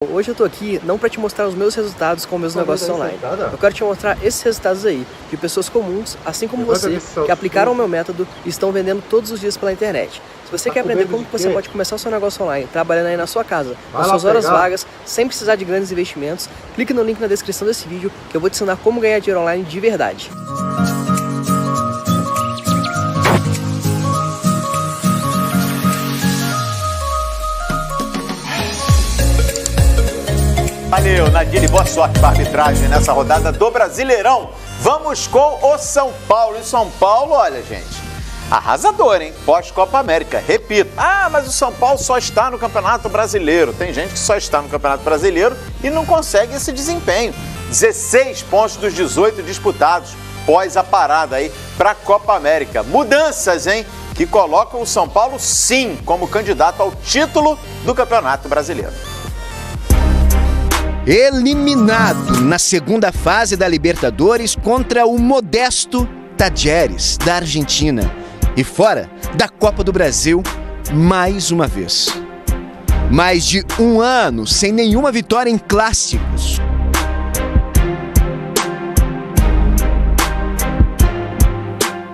Hoje eu tô aqui não para te mostrar os meus resultados com meus negócios online. Eu quero te mostrar esses resultados aí, de pessoas comuns, assim como você, que aplicaram o meu método e estão vendendo todos os dias pela internet. Se você quer aprender como você pode começar o seu negócio online, trabalhando aí na sua casa, nas suas horas vagas, sem precisar de grandes investimentos, clique no link na descrição desse vídeo que eu vou te ensinar como ganhar dinheiro online de verdade. Valeu, Nadine, boa sorte para a arbitragem nessa rodada do Brasileirão. Vamos com o São Paulo. E São Paulo, olha, gente, arrasador, hein? Pós-Copa América. Repito, mas o São Paulo só está no Campeonato Brasileiro. Tem gente que só está no Campeonato Brasileiro e não consegue esse desempenho. 16 pontos dos 18 disputados pós a parada aí para a Copa América. Mudanças, hein? Que colocam o São Paulo, sim, como candidato ao título do Campeonato Brasileiro. Eliminado na segunda fase da Libertadores contra o modesto Talleres, da Argentina. E fora da Copa do Brasil, mais uma vez. Mais de um ano sem nenhuma vitória em clássicos.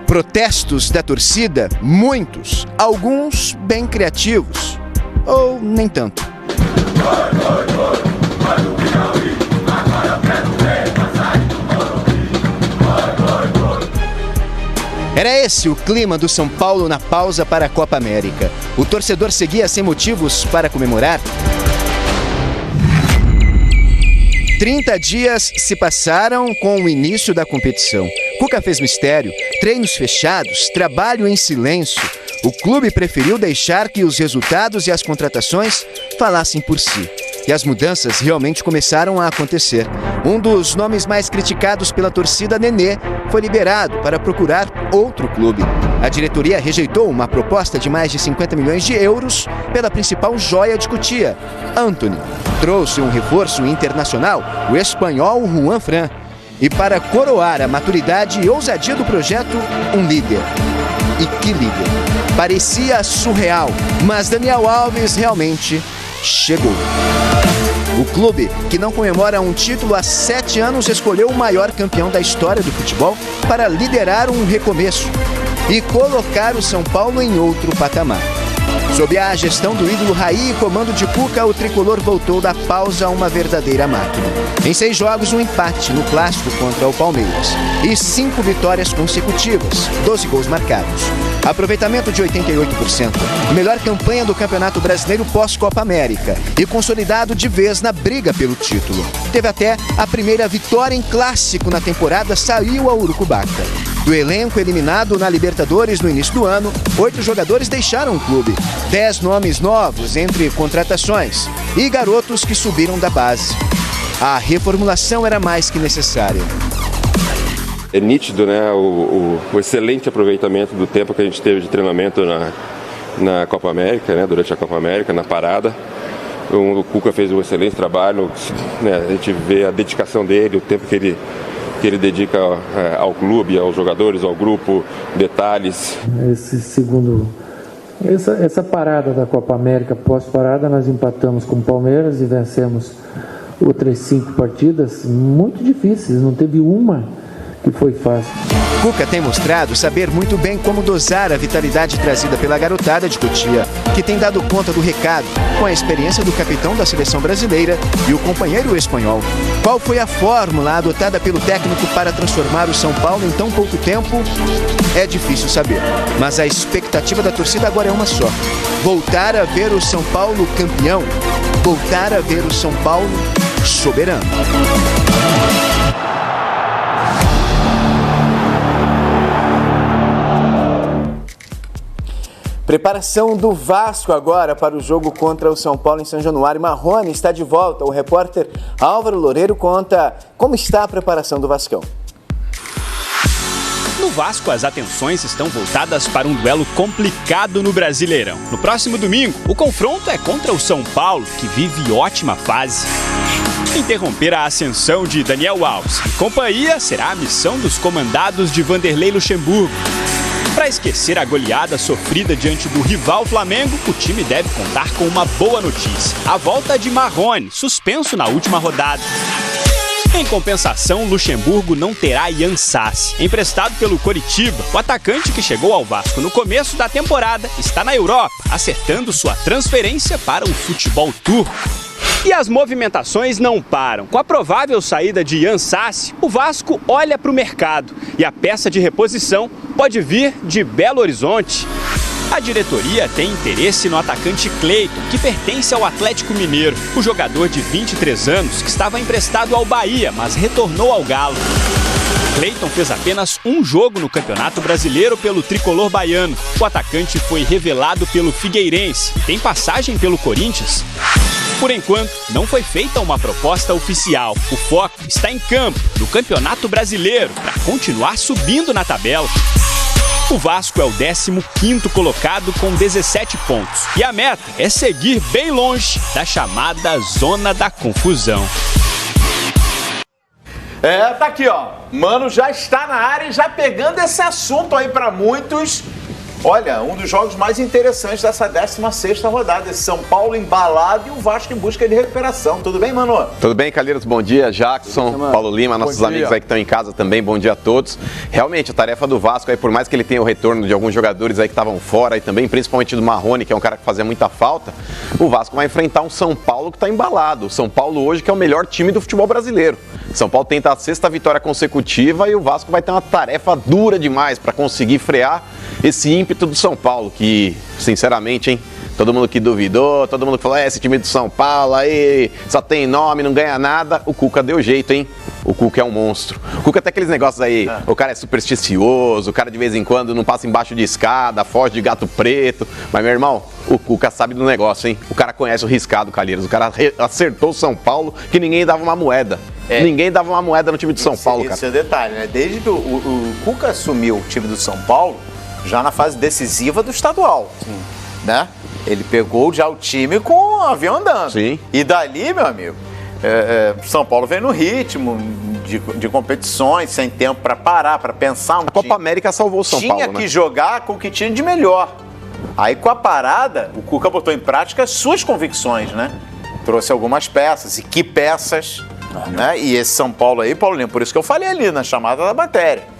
Protestos da torcida, muitos, alguns bem criativos, ou nem tanto. Era esse o clima do São Paulo na pausa para a Copa América. O torcedor seguia sem motivos para comemorar. 30 dias se passaram com o início da competição. Cuca fez mistério, treinos fechados, trabalho em silêncio. O clube preferiu deixar que os resultados e as contratações falassem por si. E as mudanças realmente começaram a acontecer. Um dos nomes mais criticados pela torcida, Nenê, foi liberado para procurar outro clube. A diretoria rejeitou uma proposta de mais de 50 milhões de euros pela principal joia de Cotia, Antony. Trouxe um reforço internacional, o espanhol Juan Fran. E para coroar a maturidade e ousadia do projeto, um líder. E que líder! Parecia surreal, mas Daniel Alves realmente chegou. O clube, que não comemora um título há 7 anos, escolheu o maior campeão da história do futebol para liderar um recomeço e colocar o São Paulo em outro patamar. Sob a gestão do ídolo Raí e comando de Cuca, o tricolor voltou da pausa a uma verdadeira máquina. Em 6 jogos, um empate no clássico contra o Palmeiras e 5 vitórias consecutivas, 12 gols marcados. Aproveitamento de 88%, melhor campanha do Campeonato Brasileiro pós-Copa América e consolidado de vez na briga pelo título. Teve até a primeira vitória em clássico na temporada, saiu a Urucubaca. Do elenco eliminado na Libertadores no início do ano, 8 jogadores deixaram o clube. 10 nomes novos entre contratações e garotos que subiram da base. A reformulação era mais que necessária. É nítido, né, o excelente aproveitamento do tempo que a gente teve de treinamento na Copa América, né, durante a Copa América, na parada. O Cuca fez um excelente trabalho, né, a gente vê a dedicação dele, o tempo que ele dedica ao clube, aos jogadores, ao grupo, detalhes. Essa parada da Copa América, pós-parada, nós empatamos com o Palmeiras e vencemos outras 5 partidas muito difíceis, não teve uma que foi fácil. Cuca tem mostrado saber muito bem como dosar a vitalidade trazida pela garotada de Cotia, que tem dado conta do recado, com a experiência do capitão da seleção brasileira e o companheiro espanhol. Qual foi a fórmula adotada pelo técnico para transformar o São Paulo em tão pouco tempo? É difícil saber, mas a expectativa da torcida agora é uma só: voltar a ver o São Paulo campeão, voltar a ver o São Paulo soberano. Preparação do Vasco agora para o jogo contra o São Paulo em São Januário. Marrone está de volta. O repórter Álvaro Loureiro conta como está a preparação do Vascão. No Vasco, as atenções estão voltadas para um duelo complicado no Brasileirão. No próximo domingo, o confronto é contra o São Paulo, que vive ótima fase. Interromper a ascensão de Daniel Alves e companhia será a missão dos comandados de Vanderlei Luxemburgo. Para esquecer a goleada sofrida diante do rival Flamengo, o time deve contar com uma boa notícia: a volta de Marrone, suspenso na última rodada. Em compensação, o Luxemburgo não terá Yan Sassi. Emprestado pelo Coritiba, o atacante que chegou ao Vasco no começo da temporada está na Europa, acertando sua transferência para o futebol turco. E as movimentações não param. Com a provável saída de Yan Sassi, o Vasco olha para o mercado e a peça de reposição pode vir de Belo Horizonte. A diretoria tem interesse no atacante Cleiton, que pertence ao Atlético Mineiro. O jogador de 23 anos, que estava emprestado ao Bahia, mas retornou ao Galo. Cleiton fez apenas um jogo no Campeonato Brasileiro pelo tricolor baiano. O atacante foi revelado pelo Figueirense e tem passagem pelo Corinthians. Por enquanto, não foi feita uma proposta oficial. O foco está em campo, no Campeonato Brasileiro, para continuar subindo na tabela. O Vasco é o 15º colocado com 17 pontos. E a meta é seguir bem longe da chamada Zona da Confusão. Tá aqui, ó. Mano já está na área e já pegando esse assunto aí para muitos. Olha, um dos jogos mais interessantes dessa 16ª rodada. Esse São Paulo embalado e o Vasco em busca de recuperação. Tudo bem, Mano? Tudo bem, Calheiros? Bom dia, Jackson, Paulo Lima, nossos amigos aí que estão em casa também. Bom dia a todos. Realmente, a tarefa do Vasco aí, por mais que ele tenha o retorno de alguns jogadores aí que estavam fora e também, principalmente do Marrone, que é um cara que fazia muita falta, o Vasco vai enfrentar um São Paulo que está embalado. O São Paulo hoje que é o melhor time do futebol brasileiro. São Paulo tenta a 6ª vitória consecutiva e o Vasco vai ter uma tarefa dura demais para conseguir frear esse ímpeto do São Paulo, que, sinceramente, hein, todo mundo que duvidou, todo mundo que falou, esse time do São Paulo aí só tem nome, não ganha nada, o Cuca deu jeito, hein? O Cuca é um monstro. O Cuca tem aqueles negócios aí, o cara é supersticioso, o cara de vez em quando não passa embaixo de escada, foge de gato preto, mas, meu irmão, o Cuca sabe do negócio, hein? O cara conhece o riscado, Calheiros, o cara acertou o São Paulo que ninguém dava uma moeda. Ninguém dava uma moeda no time do São Paulo, cara. Esse é o detalhe, né? Desde que o Cuca assumiu o time do São Paulo, já na fase decisiva do estadual, né? Ele pegou já o time com o avião andando. Sim. E dali, meu amigo, São Paulo vem no ritmo de competições, sem tempo para parar, para pensar. A Copa América salvou o São Paulo, né? Tinha que jogar com o que tinha de melhor. Aí, com a parada, o Cuca botou em prática as suas convicções, né? Trouxe algumas peças, e que peças, né? E esse São Paulo aí, Paulinho, por isso que eu falei ali na chamada da matéria.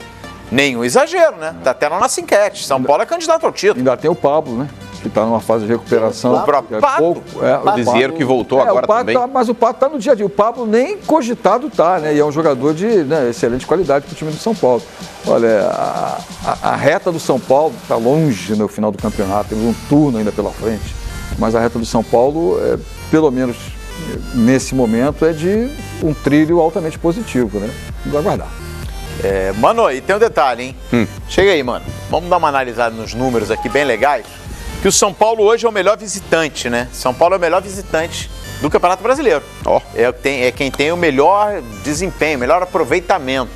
Nenhum exagero, né? Tá até na nossa enquete. São Paulo é candidato ao título. Ainda tem o Pablo, né? Que tá numa fase de recuperação. O próprio Pato. O Lisieiro que voltou agora também. Mas o Pato tá no dia a dia. O Pablo nem cogitado tá, né? E é um jogador de excelente qualidade pro time do São Paulo. Olha, a reta do São Paulo tá longe no final do campeonato. Temos um turno ainda pela frente. Mas a reta do São Paulo, pelo menos nesse momento, é de um trilho altamente positivo, né? Vamos aguardar. Mano, e tem um detalhe, hein? Chega aí, mano. Vamos dar uma analisada nos números aqui bem legais. Que o São Paulo hoje é o melhor visitante, né? São Paulo é o melhor visitante do Campeonato Brasileiro. É quem tem o melhor desempenho, melhor aproveitamento.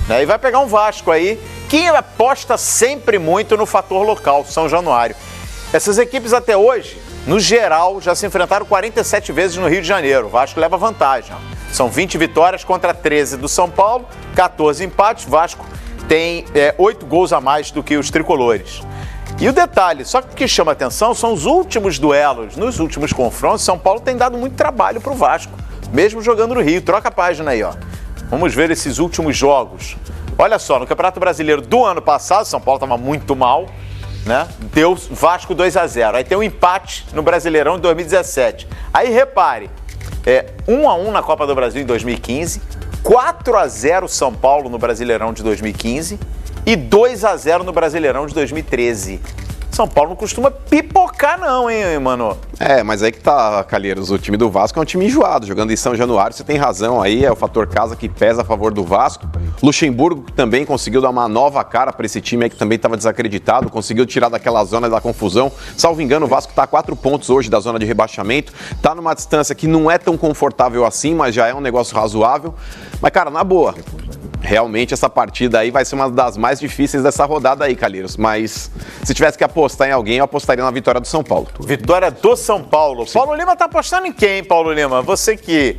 Né? E vai pegar um Vasco aí, que aposta sempre muito no fator local, São Januário. Essas equipes até hoje, no geral, já se enfrentaram 47 vezes no Rio de Janeiro. O Vasco leva vantagem. São 20 vitórias contra 13 do São Paulo, 14 empates. Vasco tem 8 gols a mais do que os tricolores. E o detalhe, só que o que chama atenção são os últimos duelos. Nos últimos confrontos, São Paulo tem dado muito trabalho para o Vasco, mesmo jogando no Rio. Troca a página aí, ó. Vamos ver esses últimos jogos. Olha só, no Campeonato Brasileiro do ano passado, São Paulo estava muito mal, né? Deu Vasco 2-0. Aí tem um empate no Brasileirão de 2017. Aí repare, 1-1 na Copa do Brasil em 2015, 4-0 São Paulo no Brasileirão de 2015 e 2-0 no Brasileirão de 2013. São Paulo não costuma pipocar não, hein, mano? Mas aí que tá, Calheiros, o time do Vasco é um time enjoado, jogando em São Januário, você tem razão aí, é o fator casa que pesa a favor do Vasco. Luxemburgo também conseguiu dar uma nova cara para esse time aí que também estava desacreditado, conseguiu tirar daquela zona da confusão. Salvo engano, o Vasco tá a 4 pontos hoje da zona de rebaixamento, tá numa distância que não é tão confortável assim, mas já é um negócio razoável. Mas, cara, na boa, realmente essa partida aí vai ser uma das mais difíceis dessa rodada aí, Calheiros. Mas se tivesse que apostar em alguém, eu apostaria na vitória do São Paulo. Vitória do São Paulo. Sim. Paulo Lima tá apostando em quem, Paulo Lima? Você que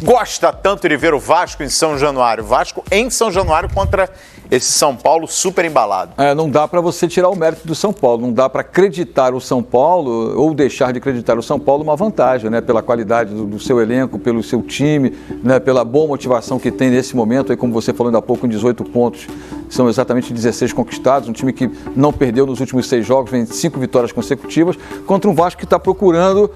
gosta tanto de ver o Vasco em São Januário. Vasco em São Januário contra esse São Paulo super embalado. Não dá para você tirar o mérito do São Paulo, não dá para acreditar o São Paulo ou deixar de acreditar o São Paulo uma vantagem, né? Pela qualidade do seu elenco, pelo seu time, né? Pela boa motivação que tem nesse momento, aí como você falou ainda há pouco, em 18 pontos, são exatamente 16 conquistados, um time que não perdeu nos últimos 6 jogos, vem 5 vitórias consecutivas, contra um Vasco que está procurando,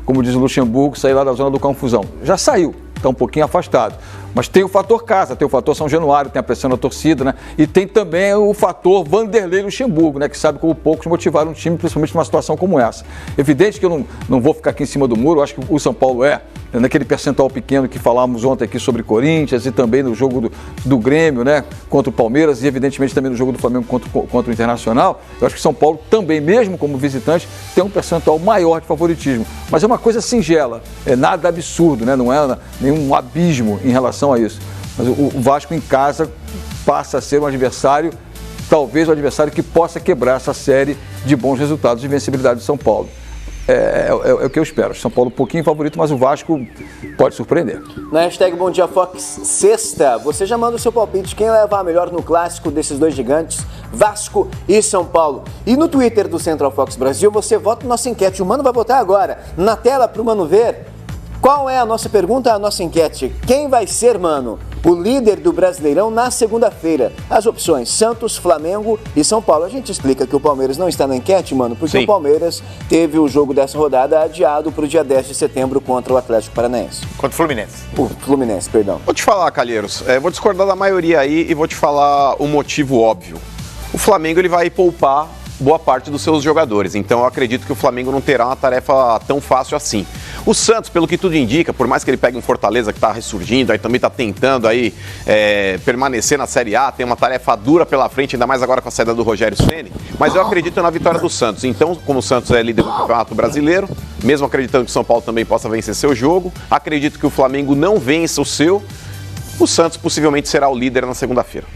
como diz o Luxemburgo, sair lá da zona do confusão. Já saiu, está um pouquinho afastado. Mas tem o fator casa, tem o fator São Januário, tem a pressão da torcida, né? E tem também o fator Vanderlei Luxemburgo, né? Que sabe como poucos motivaram um time, principalmente numa situação como essa. Evidente que eu não vou ficar aqui em cima do muro, eu acho que o São Paulo naquele percentual pequeno que falávamos ontem aqui sobre Corinthians e também no jogo do Grêmio, né? Contra o Palmeiras e evidentemente também no jogo do Flamengo contra o Internacional. Eu acho que o São Paulo também, mesmo como visitante, tem um percentual maior de favoritismo. Mas é uma coisa singela, é nada absurdo, né? Não é nenhum abismo em relação a isso. Mas o Vasco em casa passa a ser um adversário, talvez um adversário que possa quebrar essa série de bons resultados de vencibilidade do São Paulo. É o que eu espero. São Paulo um pouquinho favorito, mas o Vasco pode surpreender. Na hashtag Bom Dia Fox sexta, você já manda o seu palpite. Quem leva a melhor no clássico desses dois gigantes, Vasco e São Paulo? E no Twitter do Central Fox Brasil, você vota na nossa enquete. O Mano vai votar agora, na tela para o Mano ver. Qual é a nossa pergunta, a nossa enquete? Quem vai ser, Mano, o líder do Brasileirão na segunda-feira? As opções: Santos, Flamengo e São Paulo. A gente explica que o Palmeiras não está na enquete, Mano, porque Sim. O Palmeiras teve o jogo dessa rodada adiado para o dia 10 de setembro contra o Atlético Paranaense. Contra o Fluminense. O Fluminense, perdão. Vou te falar, Calheiros, vou discordar da maioria aí e vou te falar o motivo óbvio. O Flamengo ele vai poupar boa parte dos seus jogadores, então eu acredito que o Flamengo não terá uma tarefa tão fácil assim. O Santos, pelo que tudo indica, por mais que ele pegue um Fortaleza que está ressurgindo, aí também está tentando aí permanecer na Série A, tem uma tarefa dura pela frente, ainda mais agora com a saída do Rogério Ceni, mas eu acredito na vitória do Santos. Então, como o Santos é líder do Campeonato Brasileiro, mesmo acreditando que o São Paulo também possa vencer seu jogo, acredito que o Flamengo não vença o seu, o Santos possivelmente será o líder na segunda-feira.